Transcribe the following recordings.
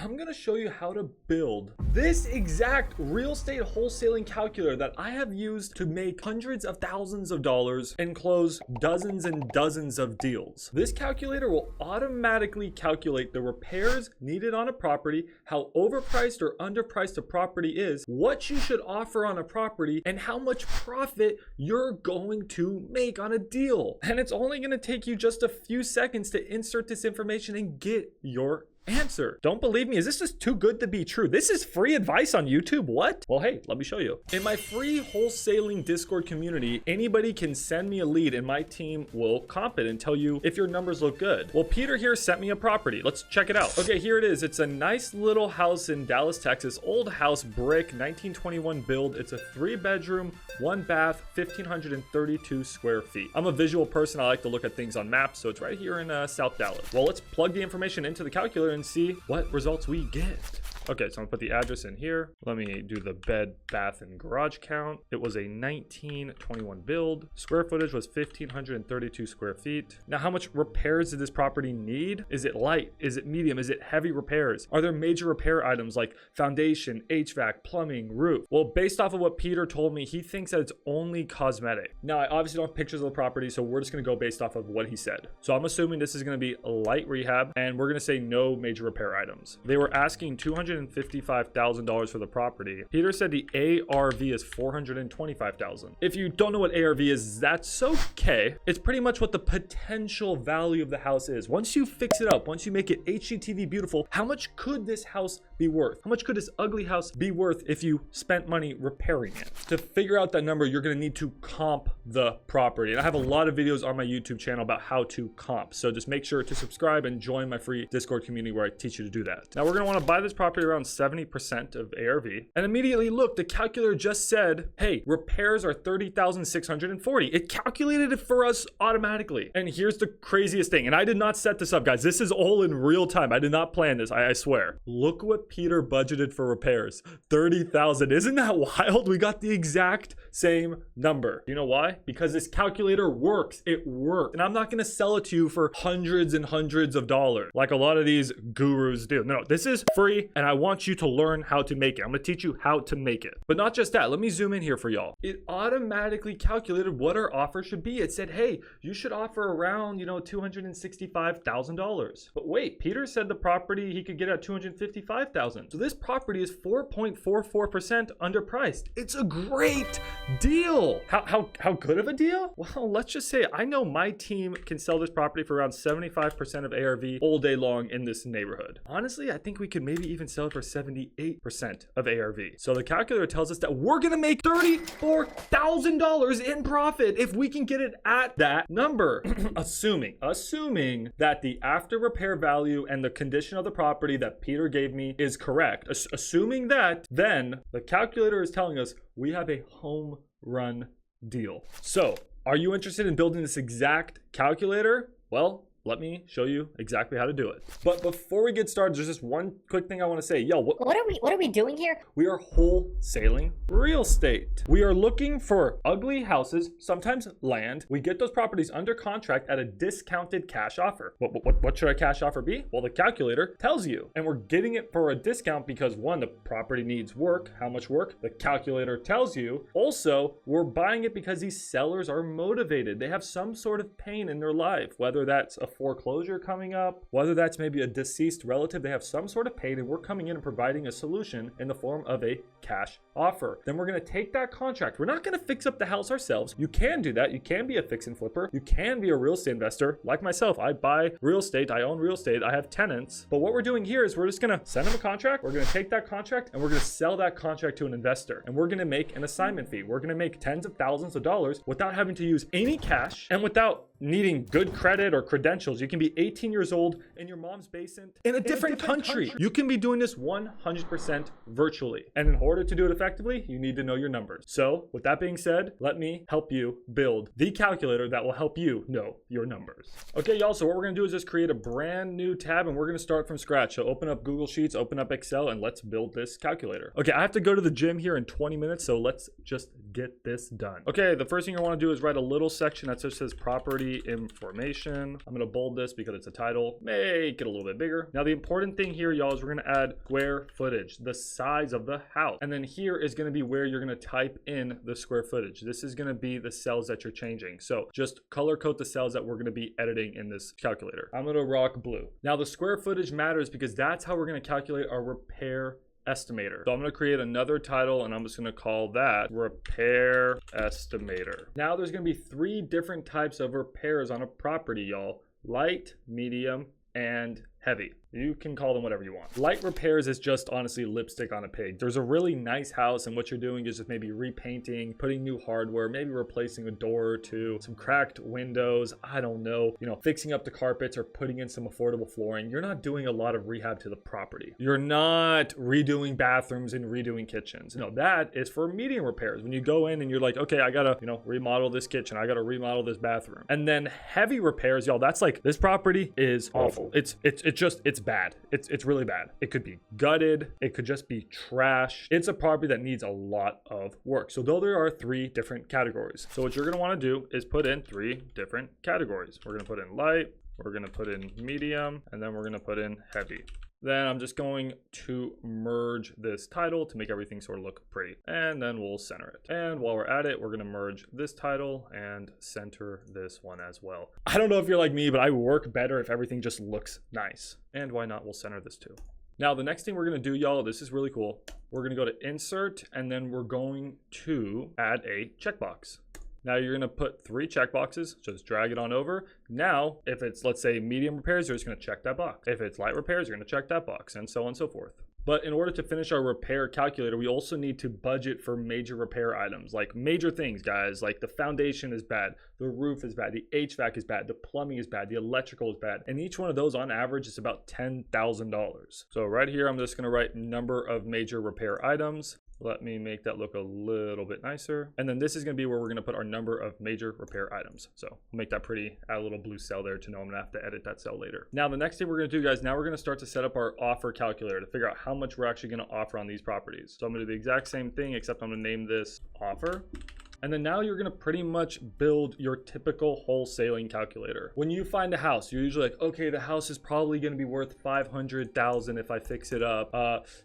I'm gonna show you how to build this exact real estate wholesaling calculator that I have used to make hundreds of thousands of dollars and close dozens and dozens of deals. This calculator will automatically calculate the repairs needed on a property, how overpriced or underpriced a property is, what you should offer on a property, and how much profit you're going to make on a deal. And it's only gonna take you just a few seconds to insert this information and get your answer. Don't believe me? Is this just too good to be true? This is free advice on YouTube? What? Well, hey, let me show you. In my free wholesaling Discord community, anybody can send me a lead and my team will comp it and tell you if your numbers look good. Well, Peter here sent me a property. Let's check it out. Okay, here it is. It's a nice little house in Dallas, Texas. Old house, brick, 1921 build. It's a 3-bedroom, 1 bath, 1,532 square feet. I'm a visual person. I like to look at things on maps, so it's right here in South Dallas. Well, let's plug the information into the calculator and see what results we get. Okay, so I'm gonna put the address in here. Let me do the bed, bath, and garage count. It was a 1921 build. Square footage was 1,532 square feet. Now, how much repairs did this property need? Is it light? Is it medium? Is it heavy repairs? Are there major repair items like foundation, HVAC, plumbing, roof? Well, based off of what Peter told me, he thinks that it's only cosmetic. Now, I obviously don't have pictures of the property, so we're just gonna go based off of what he said. So I'm assuming this is gonna be a light rehab, and we're gonna say no major repair items. They were asking $255,000 for the property. Peter said the ARV is $425,000. If you don't know what ARV is, that's okay. It's pretty much what the potential value of the house is. Once you fix it up, once you make it HGTV beautiful, how much could this house be worth? How much could this ugly house be worth if you spent money repairing it? To figure out that number, you're gonna need to comp the property. And I have a lot of videos on my YouTube channel about how to comp. So just make sure to subscribe and join my free Discord community where I teach you to do that. Now we're gonna wanna buy this property around 70% of ARV. And immediately look, the calculator just said, hey, repairs are $30,640. It calculated it for us automatically. And here's the craziest thing. And I did not set this up, guys. This is all in real time. I did not plan this, I swear. Look what Peter budgeted for repairs. 30,000. Isn't that wild? We got the exact same number. You know why? Because this calculator works. It works. And I'm not gonna sell it to you for hundreds and hundreds of dollars like a lot of these gurus do. No, this is free and I want you to learn how to make it. I'm gonna teach you how to make it. But not just that, let me zoom in here for y'all. It automatically calculated what our offer should be. It said, hey, you should offer around, $265,000. But wait, Peter said the property he could get at $255,000. So this property is 4.44% underpriced. It's a great deal. How good of a deal? Well, let's just say I know my team can sell this property for around 75% of ARV all day long in this neighborhood. Honestly, I think we could maybe even sell it for 78% of ARV. So the calculator tells us that we're gonna make $34,000 in profit if we can get it at that number. assuming that the after repair value and the condition of the property that Peter gave me is correct. Assuming that, then the calculator is telling us we have a home run deal. So are you interested in building this exact calculator? Well, let me show you exactly how to do it. But before we get started, there's just one quick thing I want to say. Yo, what are we doing here? We are wholesaling real estate. We are looking for ugly houses, sometimes land. We get those properties under contract at a discounted cash offer. What should our cash offer be? Well, the calculator tells you. And we're getting it for a discount because one, the property needs work. How much work? The calculator tells you. Also, we're buying it because these sellers are motivated. They have some sort of pain in their life, whether that's a foreclosure coming up, whether that's maybe a deceased relative. They have some sort of pain and we're coming in and providing a solution in the form of a cash offer. Then we're going to take that contract. We're not going to fix up the house ourselves. You can do that. You can be a fix and flipper. You can be a real estate investor like myself. I buy real estate. I own real estate. I have tenants. But what we're doing here is we're just going to send them a contract. We're going to take that contract and we're going to sell that contract to an investor. And we're going to make an assignment fee. We're going to make tens of thousands of dollars without having to use any cash and without needing good credit or credentials. You can be 18 years old in your mom's basement in a different country. You can be doing this 100% virtually. And in order to do it effectively, you need to know your numbers. So with that being said, let me help you build the calculator that will help you know your numbers. Okay, y'all, so what we're gonna do is just create a brand new tab and we're gonna start from scratch. So open up Google Sheets, open up Excel, and let's build this calculator. Okay, I have to go to the gym here in 20 minutes, so let's just get this done. Okay, the first thing you wanna do is write a little section that just says property information. I'm gonna bold this because it's a title, make it a little bit bigger. Now the important thing here, y'all, is we're gonna add square footage, the size of the house. And then here is gonna be where you're gonna type in the square footage. This is gonna be the cells that you're changing. So just color code the cells that we're gonna be editing in this calculator. I'm gonna rock blue. Now the square footage matters because that's how we're gonna calculate our repair estimator. So I'm going to create another title and I'm just going to call that repair estimator. Now there's going to be 3 different types of repairs on a property, y'all. Light, medium, and heavy. You can call them whatever you want. Light repairs is just honestly lipstick on a pig. There's a really nice house and what you're doing is just maybe repainting, putting new hardware, maybe replacing a door or two, some cracked windows, I don't know, fixing up the carpets or putting in some affordable flooring. You're not doing a lot of rehab to the property. You're not redoing bathrooms and redoing kitchens. No, that is for medium repairs. When you go in and you're like, okay, I gotta, remodel this kitchen. I gotta remodel this bathroom. And then heavy repairs, y'all, that's like, this property is awful. It's bad. It's really bad. It could be gutted. It could just be trash. It's a property that needs a lot of work. So though there are 3 different categories. So what you're going to want to do is put in 3 different categories. We're going to put in light, we're going to put in medium, and then we're going to put in heavy. Then I'm just going to merge this title to make everything sort of look pretty. And then we'll center it. And while we're at it, we're going to merge this title and center this one as well. I don't know if you're like me, but I work better if everything just looks nice. And why not? We'll center this too. Now, the next thing we're going to do, y'all, this is really cool. We're going to go to insert, and then we're going to add a checkbox. Now you're going to put 3 checkboxes, just drag it on over. Now, if it's, let's say, medium repairs, you're just going to check that box. If it's light repairs, you're going to check that box, and so on and so forth. But in order to finish our repair calculator, we also need to budget for major repair items, like major things, guys, like the foundation is bad, the roof is bad, the HVAC is bad, the plumbing is bad, the electrical is bad. And each one of those on average is about $10,000. So right here, I'm just going to write number of major repair items. Let me make that look a little bit nicer. And then this is going to be where we're going to put our number of major repair items. So we'll make that pretty, add a little blue cell there to know I'm going to have to edit that cell later. Now, the next thing we're going to do, guys, now we're going to start to set up our offer calculator to figure out how much we're actually going to offer on these properties. So I'm going to do the exact same thing, except I'm going to name this offer. And then now you're going to pretty much build your typical wholesaling calculator. When you find a house, you're usually like, okay, the house is probably going to be worth $500,000 if I fix it up.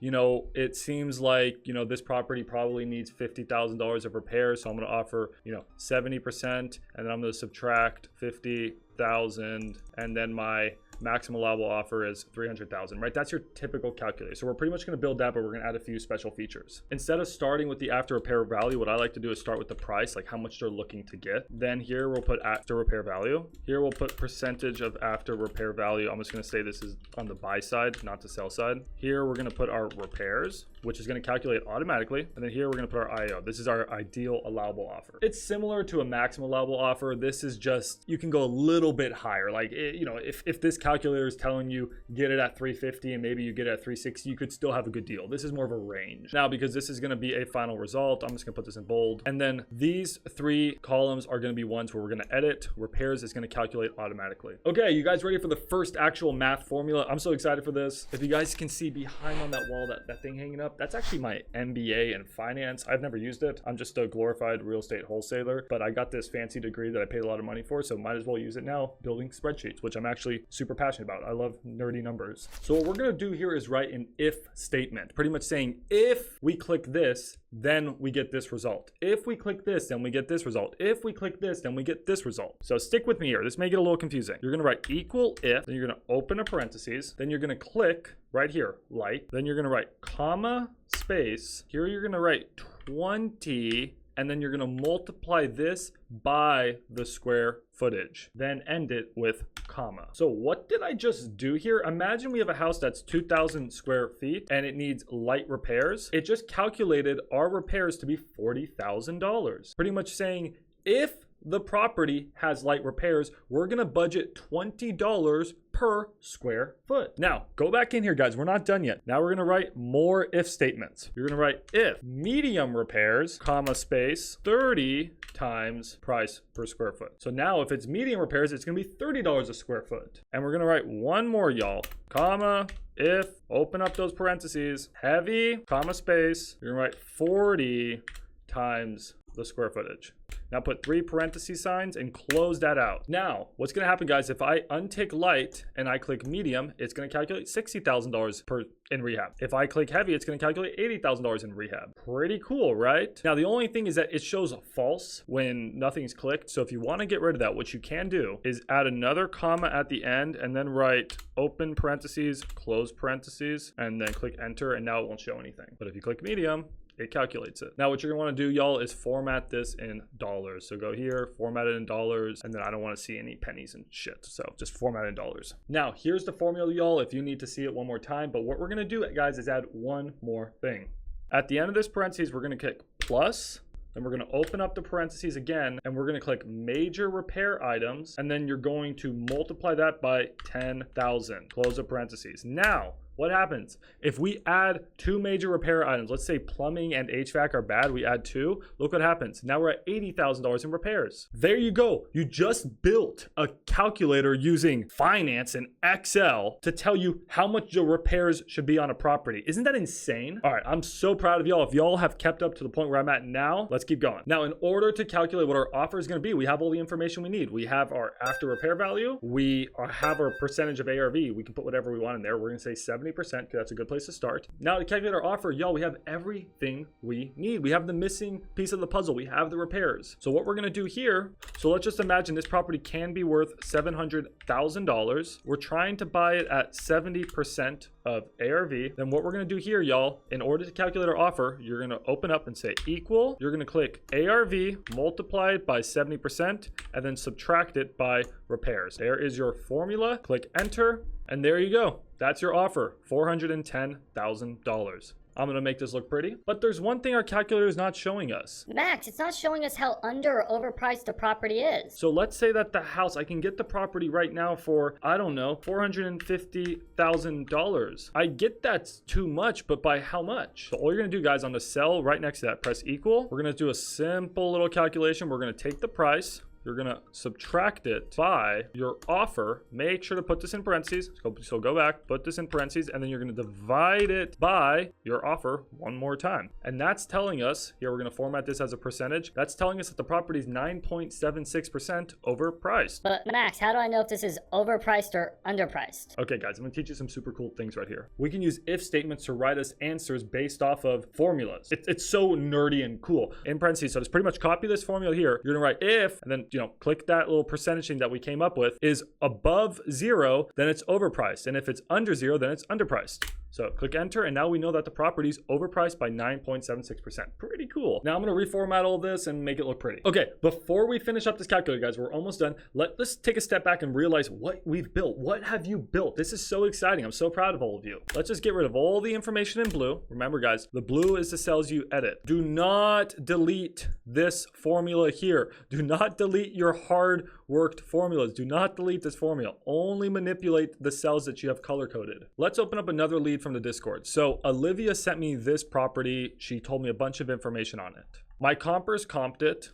It seems like, this property probably needs $50,000 of repairs. So I'm going to offer, 70%, and then I'm going to subtract 50,000, and then my maximum allowable offer is 300,000, right? That's your typical calculator. So we're pretty much going to build that, but we're going to add a few special features. Instead of starting with the after repair value, what I like to do is start with the price, like how much they're looking to get. Then here we'll put after repair value. Here we'll put percentage of after repair value. I'm just going to say this is on the buy side, not the sell side. Here we're going to put our repairs, which is going to calculate automatically. And then here we're going to put our IO. This is our ideal allowable offer. It's similar to a maximum allowable offer. This is just, you can go a little bit higher. Like, if this calculator is telling you get it at 350 and maybe you get it at 360, you could still have a good deal. This is more of a range. Now, because this is going to be a final result, I'm just going to put this in bold. And then these 3 columns are going to be ones where we're going to edit. Repairs is going to calculate automatically. Okay, you guys ready for the first actual math formula? I'm so excited for this. If you guys can see behind on that wall, that thing hanging up, that's actually my MBA in finance. I've never used it. I'm just a glorified real estate wholesaler, but I got this fancy degree that I paid a lot of money for, so might as well use it now building spreadsheets, which I'm actually super passionate about. I love nerdy numbers. So what we're going to do here is write an if statement, pretty much saying if we click this, then we get this result. If we click this, then we get this result. If we click this, then we get this result. So stick with me here. This may get a little confusing. You're going to write equal if, then you're going to open a parentheses, then you're going to click right here, light, then you're going to write comma space. Here you're going to write 20, and then you're going to multiply this by the square footage, then end it with comma. So what did I just do here? Imagine we have a house that's 2,000 square feet and it needs light repairs. It just calculated our repairs to be $40,000. Pretty much saying if the property has light repairs, we're going to budget $20 per square foot. Now, go back in here, guys. We're not done yet. Now we're going to write more if statements. You're going to write if medium repairs, comma space, 30 times price per square foot. So now if it's medium repairs, it's going to be $30 a square foot. And we're going to write one more, y'all, comma, if, open up those parentheses, heavy, comma space, you're going to write 40 times the square footage. Now put 3 parentheses signs and close that out. Now, what's gonna happen, guys, if I untick light and I click medium, it's gonna calculate $60,000 in rehab. If I click heavy, it's gonna calculate $80,000 in rehab. Pretty cool, right? Now, the only thing is that it shows false when nothing's clicked. So if you wanna get rid of that, what you can do is add another comma at the end and then write open parentheses, close parentheses, and then click enter, and now it won't show anything. But if you click medium, it calculates it. Now what you're gonna wanna do, y'all, is format this in dollars. So go here, format it in dollars, and then I don't wanna see any pennies and shit. So just format it in dollars. Now here's the formula, y'all, if you need to see it one more time. But what we're gonna do, guys, is add one more thing. At the end of this parentheses, we're gonna click plus, then we're gonna open up the parentheses again, and we're gonna click major repair items, and then you're going to multiply that by 10,000, close the parentheses. Now, what happens if we add 2 major repair items? Let's say plumbing and HVAC are bad. We add 2. Look what happens. Now we're at $80,000 in repairs. There you go. You just built a calculator using finance and Excel to tell you how much your repairs should be on a property. Isn't that insane? All right, I'm so proud of y'all. If y'all have kept up to the point where I'm at now, let's keep going. Now, in order to calculate what our offer is going to be, we have all the information we need. We have our after repair value. We have our percentage of ARV. We can put whatever we want in there. We're going to say 70%, because that's a good place to start. Now to calculate our offer, y'all, we have everything we need. We have the missing piece of the puzzle. We have the repairs. So what we're gonna do here, so let's just imagine this property can be worth $700,000. We're trying to buy it at 70% of ARV. Then what we're gonna do here, y'all, in order to calculate our offer, you're gonna open up and say equal. You're gonna click ARV, multiply it by 70%, and then subtract it by repairs. There is your formula. Click enter, and there you go. That's your offer, $410,000. I'm gonna make this look pretty, but there's one thing our calculator is not showing us. Max, it's not showing us how under or overpriced the property is. So let's say that the house, I can get the property right now for, I don't know, $450,000. I get that's too much, but by how much? So all you're gonna do, guys, on the cell right next to that, press equal. We're gonna do a simple little calculation. We're gonna take the price. You're gonna subtract it by your offer. Make sure to put this in parentheses. So go back, put this in parentheses, and then you're gonna divide it by your offer one more time. And that's telling us, here we're gonna format this as a percentage. That's telling us that the property is 9.76% overpriced. But Max, how do I know if this is overpriced or underpriced? Okay, guys, I'm gonna teach you some super cool things right here. We can use if statements to write us answers based off of formulas. It's so nerdy and cool. In parentheses, so just pretty much copy this formula here. You're gonna write if, and then click that little percentage thing that we came up with, is above 0, then it's overpriced. And if it's under 0, then it's underpriced. So click enter, and now we know that the property is overpriced by 9.76%. Pretty cool. Now I'm gonna reformat all this and make it look pretty. Okay, before we finish up this calculator, guys, we're almost done. Let's take a step back and realize what we've built. What have you built? This is so exciting. I'm so proud of all of you. Let's just get rid of all the information in blue. Remember, guys, the blue is the cells you edit. Do not delete this formula here. Do not delete your hard worked formulas. Do not delete this formula. Only manipulate the cells that you have color coded. Let's open up another lead from the Discord. So Olivia sent me this property. She told me a bunch of information on it. My compers comped it.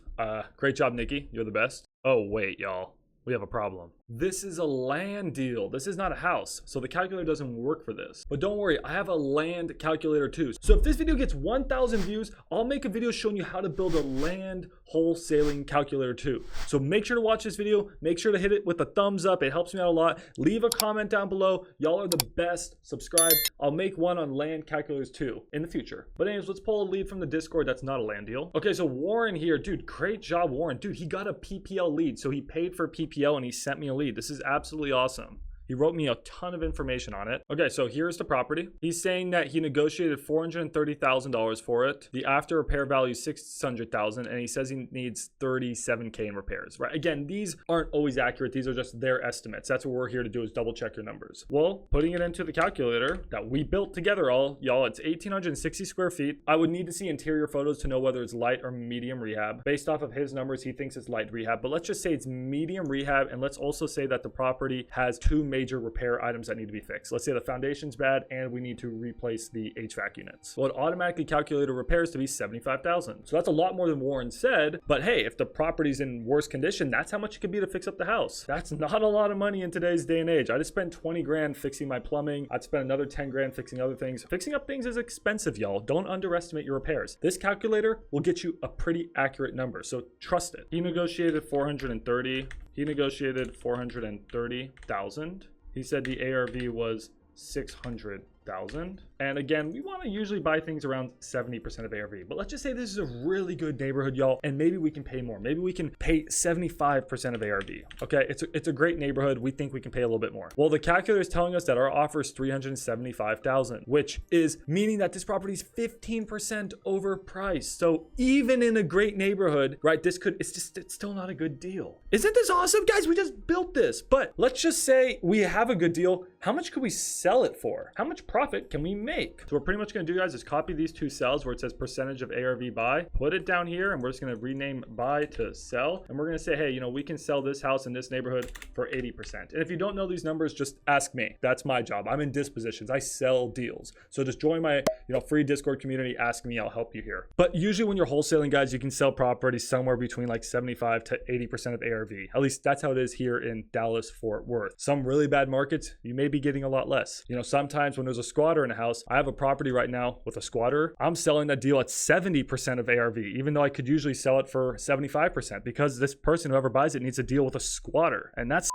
Great job, Nikki. You're the best. Oh, wait, y'all. We have a problem. This is a land deal. This is not a house. So the calculator doesn't work for this. But don't worry, I have a land calculator too. So if this video gets 1,000 views, I'll make a video showing you how to build a land wholesaling calculator too. So make sure to watch this video. Make sure to hit it with a thumbs up. It helps me out a lot. Leave a comment down below. Y'all are the best. Subscribe. I'll make one on land calculators too in the future. But anyways, let's pull a lead from the Discord. That's not a land deal. Okay, so Warren here. Dude, great job, Warren. Dude, he got a PPL lead. So he paid for PPL and he sent me a lead. This is absolutely awesome. He wrote me a ton of information on it. Okay, so here's the property. He's saying that he negotiated $430,000 for it. The after repair value is $600,000, and he says he needs $37K in repairs, right? Again, these aren't always accurate. These are just their estimates. That's what we're here to do, is double check your numbers. Well, putting it into the calculator that we built together, y'all, it's 1,860 square feet. I would need to see interior photos to know whether it's light or medium rehab. Based off of his numbers, he thinks it's light rehab, but let's just say it's medium rehab, and let's also say that the property has 2 major repair items that need to be fixed. Let's say the foundation's bad and we need to replace the HVAC units. Well, it automatically calculated repairs to be $75,000. So that's a lot more than Warren said, but hey, if the property's in worse condition, that's how much it could be to fix up the house. That's not a lot of money in today's day and age. I just spent 20 grand fixing my plumbing. I'd spend another 10 grand fixing other things. Fixing up things is expensive, y'all. Don't underestimate your repairs. This calculator will get you a pretty accurate number, so trust it. He negotiated 430. He negotiated 430,000. He said the ARV was 600,000. And again, we want to usually buy things around 70% of ARV, but let's just say this is a really good neighborhood, y'all, and maybe we can pay more. Maybe we can pay 75% of ARV. Okay, it's a great neighborhood. We think we can pay a little bit more. Well, the calculator is telling us that our offer is 375,000, which is meaning that this property is 15% overpriced. So even in a great neighborhood, right, it's still not a good deal. Isn't this awesome, guys? We just built this, but let's just say we have a good deal. How much could we sell it for? How much profit can we make? So we're pretty much going to do, guys, is copy these two cells where it says percentage of ARV buy, put it down here, and we're just going to rename buy to sell. And we're going to say, hey, we can sell this house in this neighborhood for 80%. And if you don't know these numbers, just ask me. That's my job. I'm in dispositions. I sell deals. So just join my, free Discord community. Ask me. I'll help you here. But usually when you're wholesaling, guys, you can sell properties somewhere between like 75 to 80% of ARV. At least that's how it is here in Dallas, Fort Worth. Some really bad markets, you may be getting a lot less. Sometimes when there's a squatter in a house, I have a property right now with a squatter. I'm selling that deal at 70% of ARV, even though I could usually sell it for 75% because this person, whoever buys it, needs a deal with a squatter. And that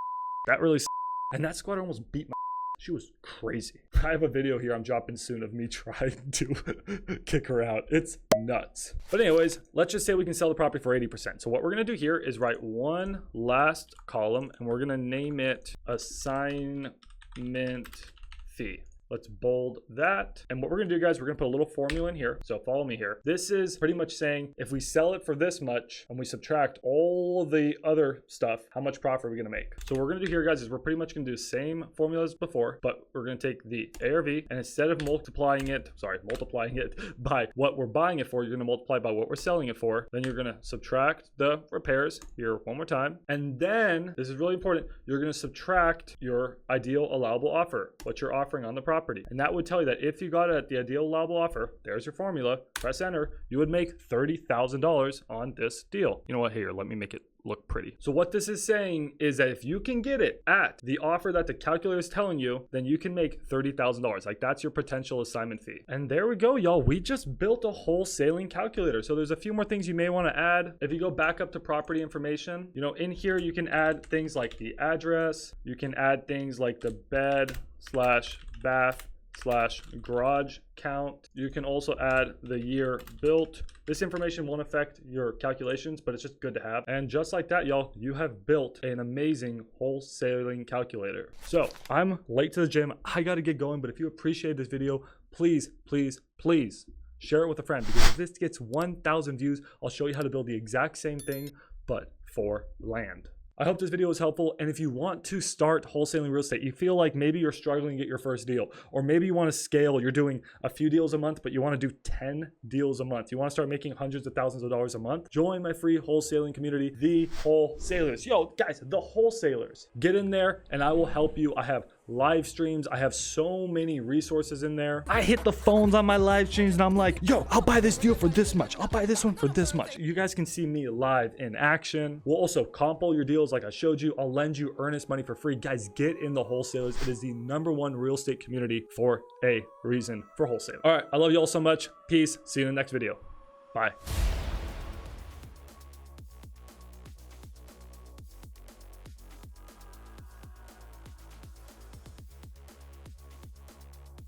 squatter almost beat my. She was crazy. I have a video here I'm dropping soon of me trying to kick her out. It's nuts. But anyways, let's just say we can sell the property for 80%. So what we're going to do here is write one last column and we're going to name it assignment fee. Let's bold that. And what we're gonna do, guys, we're gonna put a little formula in here. So follow me here. This is pretty much saying if we sell it for this much and we subtract all the other stuff, how much profit are we gonna make? So what we're gonna do here, guys, is we're pretty much gonna do the same formula as before, but we're gonna take the ARV and instead of multiplying it by what we're buying it for, you're gonna multiply by what we're selling it for. Then you're gonna subtract the repairs here one more time. And then, this is really important, you're gonna subtract your ideal allowable offer, what you're offering on the property. And that would tell you that if you got it at the ideal allowable offer, there's your formula, press enter, you would make $30,000 on this deal. You know what, here, let me make it look pretty. So what this is saying is that if you can get it at the offer that the calculator is telling you, then you can make $30,000. Like that's your potential assignment fee. And there we go, y'all. We just built a wholesaling calculator. So there's a few more things you may want to add. If you go back up to property information, in here you can add things like the address. You can add things like the bed/bath/garage count. You can also add the year built. This information won't affect your calculations, but it's just good to have. And just like that, y'all, you have built an amazing wholesaling calculator. So I'm late to the gym. I got to get going, but if you appreciate this video, please, please, please share it with a friend, because if this gets 1,000 views, I'll show you how to build the exact same thing, but for land. I hope this video was helpful, and if you want to start wholesaling real estate, you feel like maybe you're struggling to get your first deal, or maybe you want to scale, you're doing a few deals a month, but you want to do 10 deals a month. You want to start making hundreds of thousands of dollars a month. Join my free wholesaling community, The Wholesalers. Yo, guys, The Wholesalers. Get in there, and I will help you. I have live streams. I have so many resources in there. I hit the phones on my live streams and I'm like, yo, I'll buy this deal for this much. I'll buy this one for this much. You guys can see me live in action. We'll also compo your deals like I showed you. I'll lend you earnest money for free. Guys, get in The Wholesalers. It is the #1 real estate community for a reason for wholesaling. All right. I love you all so much. Peace. See you in the next video. Bye.